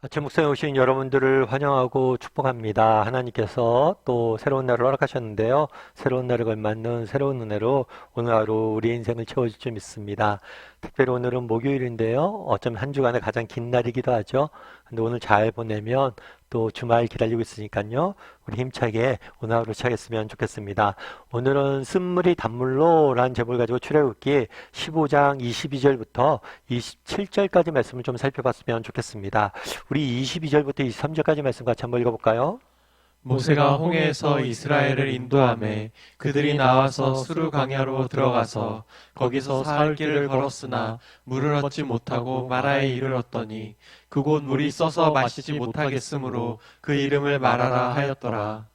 아침 묵상에 오신 여러분들을 환영하고 축복합니다. 하나님께서 또 새로운 날을 허락하셨는데요. 새로운 날에 걸맞는 새로운 은혜로 오늘 하루 우리 인생을 채워줄 줄 믿습니다. 특별히 오늘은 목요일인데요. 어쩌면 한 주간의 가장 긴 날이기도 하죠. 근데 오늘 잘 보내면 또 주말 기다리고 있으니까요. 우리 힘차게 오늘 하루 시작했으면 좋겠습니다. 오늘은 쓴물이 단물로 라는 제목을 가지고 출애굽기 15장 22절부터 27절까지 말씀을 좀 살펴봤으면 좋겠습니다. 우리 22절부터 23절까지 말씀 같이 한번 읽어볼까요? 모세가 홍해에서 이스라엘을 인도하매 그들이 나와서 수르 광야로 들어가서 거기서 사흘 길을 걸었으나 물을 얻지 못하고 마라에 이르렀더니 그곳 물이 써서 마시지 못하겠으므로 그 이름을 마라라 하였더라.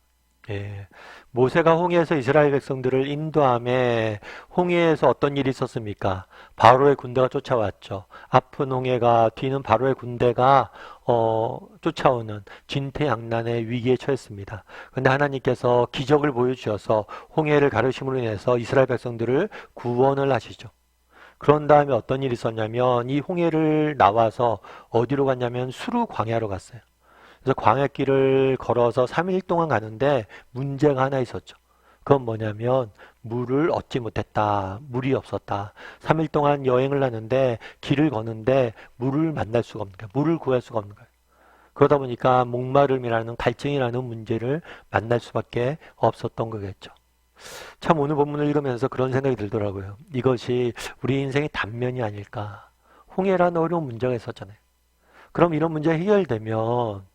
예, 모세가 홍해에서 이스라엘 백성들을 인도함에 홍해에서 어떤 일이 있었습니까? 바로의 군대가 쫓아왔죠. 앞은 홍해가 뒤는 바로의 군대가 쫓아오는 진퇴양난의 위기에 처했습니다. 그런데 하나님께서 기적을 보여주셔서 홍해를 가르심으로 인해서 이스라엘 백성들을 구원을 하시죠. 그런 다음에 어떤 일이 있었냐면 이 홍해를 나와서 어디로 갔냐면 수르 광야로 갔어요. 그래서 광야길을 걸어서 3일 동안 가는데 문제가 하나 있었죠. 그건 뭐냐면 물을 얻지 못했다. 물이 없었다. 3일 동안 여행을 하는데 길을 거는데 물을 만날 수가 없는 거예요. 물을 구할 수가 없는 거예요. 그러다 보니까 목마름이라는 갈증이라는 문제를 만날 수밖에 없었던 거겠죠. 참 오늘 본문을 읽으면서 그런 생각이 들더라고요. 이것이 우리 인생의 단면이 아닐까. 홍해라는 어려운 문제가 있었잖아요. 그럼 이런 문제가 해결되면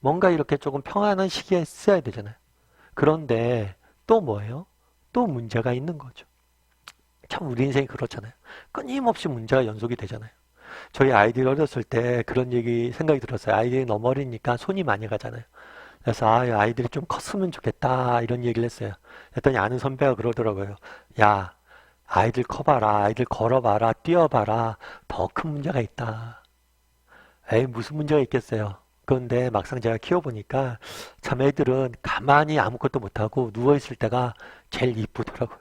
뭔가 이렇게 조금 평안한 시기에 써야 되잖아요. 그런데 또 뭐예요? 또 문제가 있는 거죠. 참 우리 인생이 그렇잖아요. 끊임없이 문제가 연속이 되잖아요. 저희 아이들이 어렸을 때 그런 생각이 들었어요. 아이들이 너무 어리니까 손이 많이 가잖아요. 그래서 아이들이 좀 컸으면 좋겠다 이런 얘기를 했어요. 그랬더니 아는 선배가 그러더라고요. 야, 아이들 커봐라. 아이들 걸어봐라. 뛰어봐라. 더 큰 문제가 있다. 에이, 무슨 문제가 있겠어요. 그런데 막상 제가 키워보니까 참 애들은 가만히 아무것도 못하고 누워있을 때가 제일 이쁘더라고요.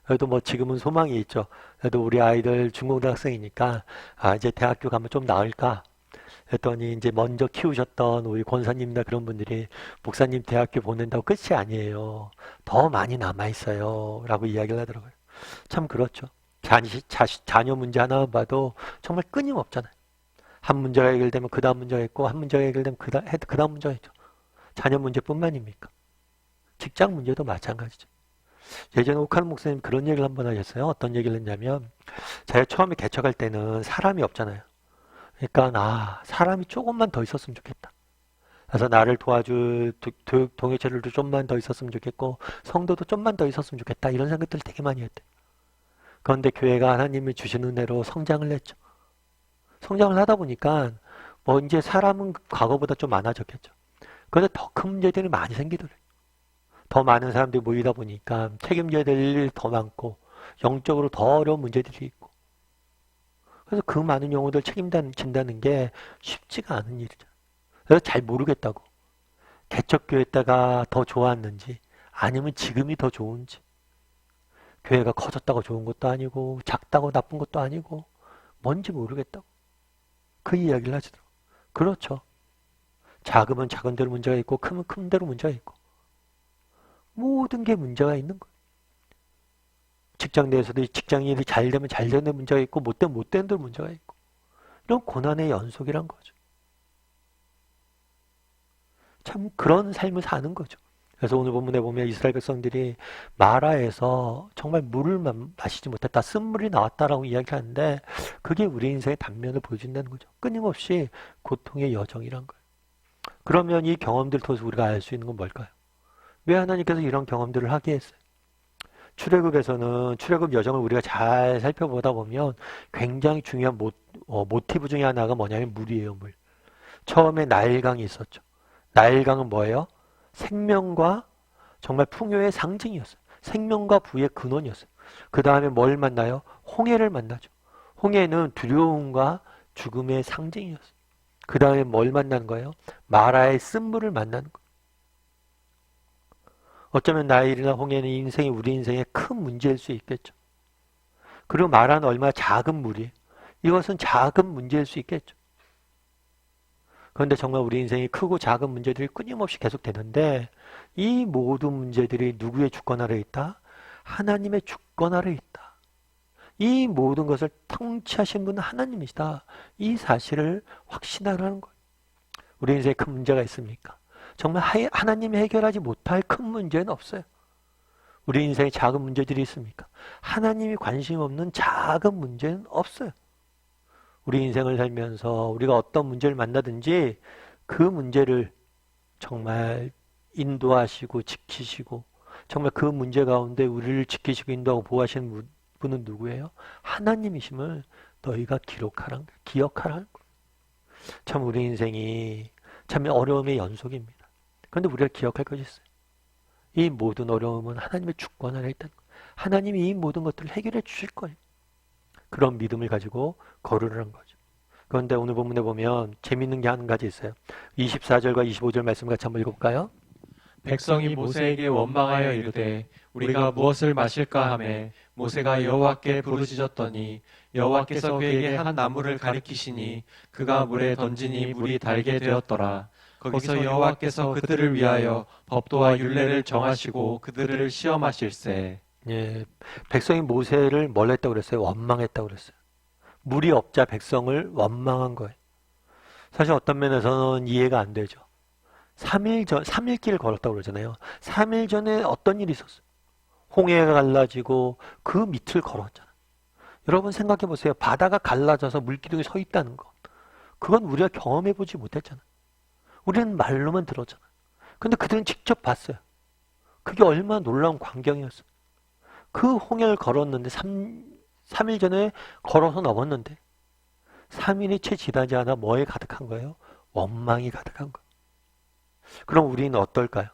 그래도 뭐 지금은 소망이 있죠. 그래도 우리 아이들 중고등학생이니까 이제 대학교 가면 좀 나을까? 그랬더니 이제 먼저 키우셨던 우리 권사님이나 그런 분들이 목사님 대학교 보낸다고 끝이 아니에요. 더 많이 남아있어요. 라고 이야기를 하더라고요. 참 그렇죠. 자녀 문제 하나만 봐도 정말 끊임없잖아요. 한 문제가 해결되면 그 다음 문제가 있고 한 문제가 해결되면 그 다음 문제가 있죠. 자녀 문제뿐만입니까? 직장 문제도 마찬가지죠. 예전에 오카는 목사님 그런 얘기를 한번 하셨어요. 어떤 얘기를 했냐면 제가 처음에 개척할 때는 사람이 없잖아요. 그러니까 사람이 조금만 더 있었으면 좋겠다. 그래서 나를 도와줄 동역자들도 좀만 더 있었으면 좋겠고 성도도 좀만 더 있었으면 좋겠다. 이런 생각들을 되게 많이 했대요. 그런데 교회가 하나님이 주신 은혜로 성장을 했죠. 성장을 하다 보니까 뭐 이제 사람은 과거보다 좀 많아졌겠죠. 그런데 더 큰 문제들이 많이 생기더래요. 더 많은 사람들이 모이다 보니까 책임져야 될 일이 더 많고 영적으로 더 어려운 문제들이 있고 그래서 그 많은 영혼들 책임진다는 게 쉽지가 않은 일이죠. 그래서 잘 모르겠다고. 개척교회 때가 더 좋았는지 아니면 지금이 더 좋은지 교회가 커졌다고 좋은 것도 아니고 작다고 나쁜 것도 아니고 뭔지 모르겠다고. 그 이야기를 하시더라고요. 그렇죠. 작으면 작은 대로 문제가 있고 크면 큰 대로 문제가 있고 모든 게 문제가 있는 거예요. 직장 내에서도 직장 일이 잘 되면 잘 되는 문제가 있고 못 되면 못 되는 대로 문제가 있고 이런 고난의 연속이란 거죠. 참 그런 삶을 사는 거죠. 그래서 오늘 본문에 보면 이스라엘 백성들이 마라에서 정말 물을 마시지 못했다. 쓴물이 나왔다라고 이야기하는데 그게 우리 인생의 단면을 보여준다는 거죠. 끊임없이 고통의 여정이란 거예요. 그러면 이 경험들을 통해서 우리가 알 수 있는 건 뭘까요? 왜 하나님께서 이런 경험들을 하게 했어요? 출애굽에서는 출애굽 여정을 우리가 잘 살펴보다 보면 굉장히 중요한 모티브 중에 하나가 뭐냐면 물이에요, 물. 처음에 나일강이 있었죠. 나일강은 뭐예요? 생명과 정말 풍요의 상징이었어요. 생명과 부의 근원이었어요. 그 다음에 뭘 만나요? 홍해를 만나죠. 홍해는 두려움과 죽음의 상징이었어요. 그 다음에 뭘 만나는 거예요? 마라의 쓴물을 만나는 거예요. 어쩌면 나일이나 홍해는 우리 인생의 큰 문제일 수 있겠죠. 그리고 마라는 얼마나 작은 물이에요. 이것은 작은 문제일 수 있겠죠. 그런데 정말 우리 인생이 크고 작은 문제들이 끊임없이 계속되는데 이 모든 문제들이 누구의 주권 아래에 있다? 하나님의 주권 아래에 있다. 이 모든 것을 통치하신 분은 하나님이시다. 이 사실을 확신하라는 거예요. 우리 인생에 큰 문제가 있습니까? 정말 하나님이 해결하지 못할 큰 문제는 없어요. 우리 인생에 작은 문제들이 있습니까? 하나님이 관심 없는 작은 문제는 없어요. 우리 인생을 살면서 우리가 어떤 문제를 만나든지 그 문제를 정말 인도하시고 지키시고 정말 그 문제 가운데 우리를 지키시고 인도하고 보호하시는 분은 누구예요? 하나님이심을 너희가 기억하라는 거예요. 참 우리 인생이 참 어려움의 연속입니다. 그런데 우리가 기억할 것이 있어요. 이 모든 어려움은 하나님의 주권 아래 있다는 거예요. 하나님이 이 모든 것들을 해결해 주실 거예요. 그런 믿음을 가지고 걸으라는 거죠. 그런데 오늘 본문에 보면 재밌는 게 한 가지 있어요. 24절과 25절 말씀 같이 한번 읽어볼까요? 백성이 모세에게 원망하여 이르되 우리가 무엇을 마실까 하매 모세가 여호와께 부르짖었더니 여호와께서 그에게 한 나무를 가리키시니 그가 물에 던지니 물이 달게 되었더라. 거기서 여호와께서 그들을 위하여 법도와 율례를 정하시고 그들을 시험하실세. 예, 백성이 모세를 뭘 했다고 그랬어요? 원망했다고 그랬어요. 물이 없자 백성을 원망한 거예요. 사실 어떤 면에서는 이해가 안 되죠. 3일 길을 걸었다고 그러잖아요. 3일 전에 어떤 일이 있었어요? 홍해가 갈라지고 그 밑을 걸었잖아요. 여러분 생각해 보세요. 바다가 갈라져서 물기둥이 서 있다는 것. 그건 우리가 경험해 보지 못했잖아요. 우리는 말로만 들었잖아요. 근데 그들은 직접 봤어요. 그게 얼마나 놀라운 광경이었어요. 그 홍해를 걸었는데 3일 전에 걸어서 넘었는데 3일이 채 지나지 않아 뭐에 가득한 거예요? 원망이 가득한 거예요. 그럼 우리는 어떨까요?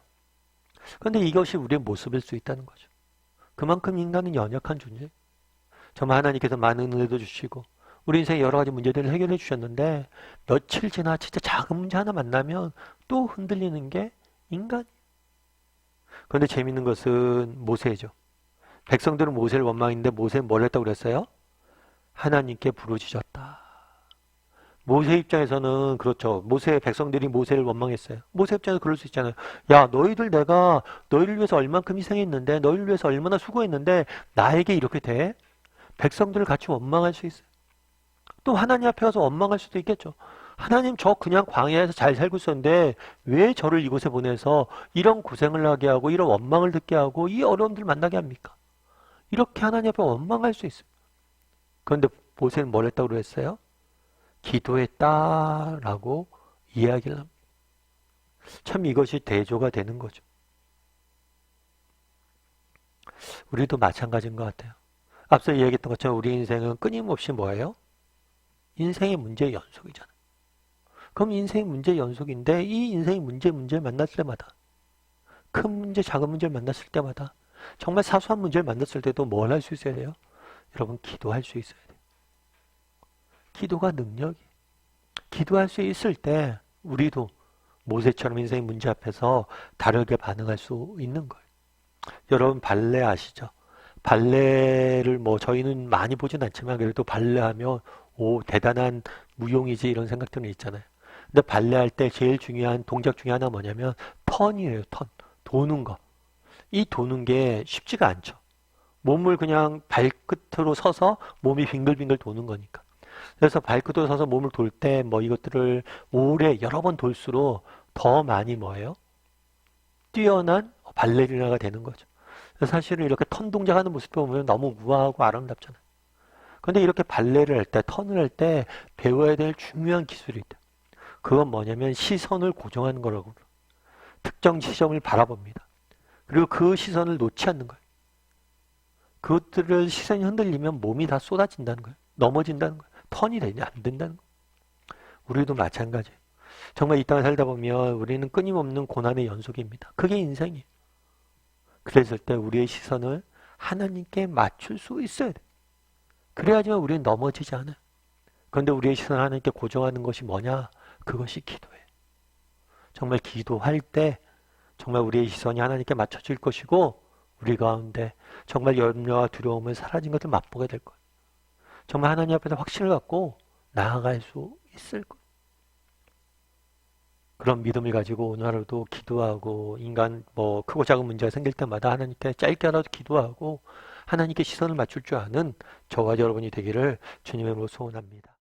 그런데 이것이 우리의 모습일 수 있다는 거죠. 그만큼 인간은 연약한 존재예요. 정말 하나님께서 많은 은혜도 주시고 우리 인생의 여러 가지 문제들을 해결해 주셨는데 며칠 지나 진짜 작은 문제 하나 만나면 또 흔들리는 게 인간이에요. 그런데 재밌는 것은 모세죠. 백성들은 모세를 원망했는데 모세는 뭘 했다고 그랬어요? 하나님께 부르짖었다. 모세 입장에서는 그렇죠. 백성들이 모세를 원망했어요. 모세 입장에서 그럴 수 있잖아요. 야, 내가 너희를 위해서 얼만큼 희생했는데, 너희를 위해서 얼마나 수고했는데, 나에게 이렇게 돼? 백성들을 같이 원망할 수 있어요. 또 하나님 앞에 가서 원망할 수도 있겠죠. 하나님, 저 그냥 광야에서 잘 살고 있었는데, 왜 저를 이곳에 보내서 이런 고생을 하게 하고, 이런 원망을 듣게 하고, 이 어려움들을 만나게 합니까? 이렇게 하나님 앞에 원망할 수 있어요. 그런데 모세는 뭘 했다고 그랬어요? 기도했다라고 이야기를 합니다. 참 이것이 대조가 되는 거죠. 우리도 마찬가지인 것 같아요. 앞서 이야기했던 것처럼 우리 인생은 끊임없이 뭐예요? 인생의 문제의 연속이잖아요. 그럼 인생의 문제의 연속인데 이 인생의 문제를 만났을 때마다 큰 문제, 작은 문제를 만났을 때마다 정말 사소한 문제를 만났을 때도 뭘 할 수 있어야 돼요? 여러분 기도할 수 있어야 돼요. 기도가 능력이. 기도할 수 있을 때 우리도 모세처럼 인생의 문제 앞에서 다르게 반응할 수 있는 거예요. 여러분 발레 아시죠? 발레를 저희는 많이 보진 않지만 그래도 발레하면 대단한 무용이지 이런 생각들은 있잖아요. 근데 발레할 때 제일 중요한 동작 중에 하나 뭐냐면 턴이에요. 턴. 도는 거. 이 도는 게 쉽지가 않죠. 몸을 그냥 발끝으로 서서 몸이 빙글빙글 도는 거니까. 그래서 발끝으로 서서 몸을 돌 때 이것들을 오래 여러 번 돌수록 더 많이 뭐예요? 뛰어난 발레리나가 되는 거죠. 그래서 사실은 이렇게 턴 동작하는 모습을 보면 너무 우아하고 아름답잖아요. 그런데 이렇게 발레를 할 때, 턴을 할 때 배워야 될 중요한 기술이 있다. 그건 뭐냐면 시선을 고정하는 거라고. 특정 시점을 바라봅니다. 그리고 그 시선을 놓지 않는 거예요. 그것들을 시선이 흔들리면 몸이 다 쏟아진다는 거예요. 넘어진다는 거예요. 턴이 되냐 안 된다는 거예요. 우리도 마찬가지예요. 정말 이 땅을 살다 보면 우리는 끊임없는 고난의 연속입니다. 그게 인생이에요. 그랬을 때 우리의 시선을 하나님께 맞출 수 있어야 돼요. 그래야지만 우리는 넘어지지 않아요. 그런데 우리의 시선을 하나님께 고정하는 것이 뭐냐? 그것이 기도예요. 정말 기도할 때 정말 우리의 시선이 하나님께 맞춰질 것이고 우리 가운데 정말 염려와 두려움을 사라진 것을 맛보게 될 거예요. 정말 하나님 앞에서 확신을 갖고 나아갈 수 있을 거예요. 2 사무엘상 16장 1절부터 4절 말씀 같이 한번 읽어볼까요? 2 사무엘상 16장 1절부터 4절. 2 사무엘상 16장 1절부터 4절. 1 사무엘상 16장 1절부터 4절. 그런 믿음을 가지고 오늘 하루도 기도하고 인간 뭐 크고 작은 문제가 생길 때마다 하나님께 짧게라도 기도하고 하나님께 시선을 맞출 줄 아는 저와 여러분이 되기를 주님의 이름으로 소원합니다.